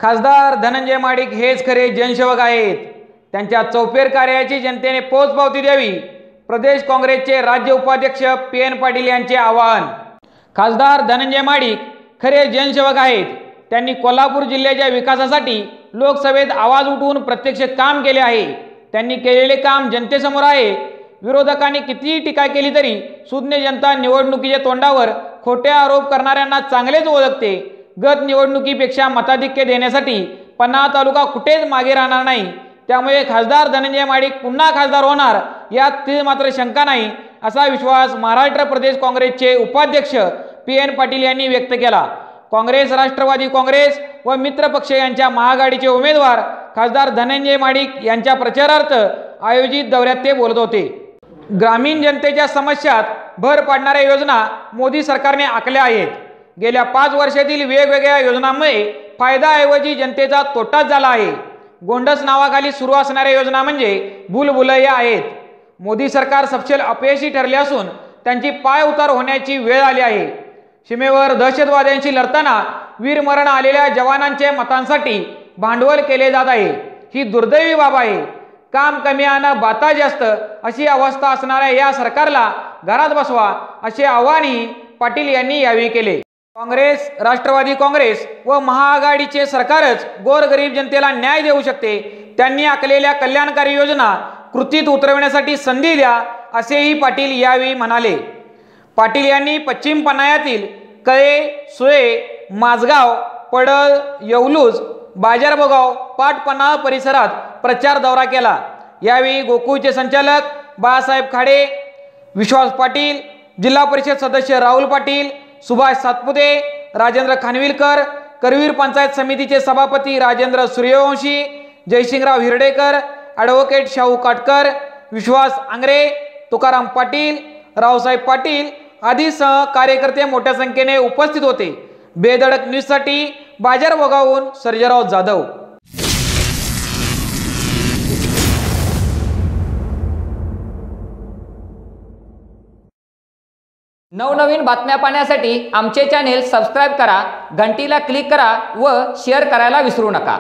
खासदार धनंजय माडिक हेच खरे जनसेवक आहेत। त्यांच्या चौफेर कार्याची जनतेने पोचपावती द्यावी, प्रदेश काँग्रेसचे राज्य उपाध्यक्ष PN पाटील यांचे आवाहन। खासदार धनंजय माडिक खरे जनसेवक आहेत। त्यांनी कोल्हापूर जिल्ह्याच्या विकासासाठी लोकसभेत आवाज उठवून प्रत्यक्ष काम केले आहे। त्यांनी केलेले काम जनतेसमोर आहे। विरोधकांनी कितीही टीका केली तरी सुज्ञ जनता निवडणुकीच्या तोंडावर खोटे आरोप करणाऱ्यांना चांगलेच ओळखते। गत निवडणुकीपेक्षा मताधिक्य देण्यासाठी पन्हाळा तालुका कुठेच मागे राहणार नाही। त्यामुळे खासदार धनंजय माडिक पुन्हा खासदार होणार यात तीळ मात्र शंका नाही, असा विश्वास महाराष्ट्र प्रदेश काँग्रेसचे उपाध्यक्ष PN पाटील यांनी व्यक्त केला। काँग्रेस, राष्ट्रवादी काँग्रेस व मित्र पक्ष यांच्या महाआघाडीचे उमेदवार खासदार धनंजय माडिक यांच्या प्रचारार्थ आयोजित दौऱ्यात ते बोलत होते। ग्रामीण जनतेच्या समस्यात भर पाडणाऱ्या योजना मोदी सरकारने आखल्या आहेत। गेल्या 5 वर्षातील वेगवेगळ्या योजनांमुळे फायदाऐवजी जनतेचा तोटाच झाला आहे। गोंडस नावाखाली सुरू असणाऱ्या योजना म्हणजे भूलभुलैया आहेत। मोदी सरकार सपशेल अपयशी ठरले असून त्यांची पाय उतार होण्याची वेळ आली आहे। सीमेवर दहशतवाद्यांशी लढताना वीरमरण आलेल्या जवानांच्या मतांसाठी भांडवल केले जात आहे। ही दुर्दैवी बाब आहे। काम कमी आणि बाता जास्त अशी अवस्था असणाऱ्या या सरकारला घरात बसवा, असे आवाहनही पाटील यांनी यावेळी केले। काँग्रेस, राष्ट्रवादी काँग्रेस व महाआघाडीचे सरकारच गोरगरीब जनतेला न्याय देऊ शकते। त्यांनी आखलेल्या कल्याणकारी योजना कृतीत उतरवण्यासाठी संधी द्या, असेही पाटील यावेळी म्हणाले। पाटील यांनी पश्चिम पन्हाळ्यातील कळे, सुळे, माझगाव, पडळ, येवलूज, बाजारबोगाव, पाटपन्हाळ परिसरात प्रचार दौरा केला। यावेळी गोकुळचे संचालक बाळासाहेब खाडे, विश्वास पाटील, जिल्हा परिषद सदस्य राहुल पाटील, सुभाष सातपुते, राजेंद्र खानविलकर, करवीर पंचायत समितीचे सभापती राजेंद्र सूर्यवंशी, जयसिंगराव हिरडेकर, ॲडव्होकेट शाहू काटकर, विश्वास आंग्रे, तुकाराम पाटील, रावसाहेब पाटील आदीसह कार्यकर्ते मोठ्या संख्येने उपस्थित होते। बेधडक न्यूजसाठी बाजारबोगावून सर्जेराव जाधव। नवनवीन बातम्या पाहण्यासाठी आमचे चॅनेल सबस्क्राइब करा, घंटीला क्लिक करा व शेअर करायला विसरू नका।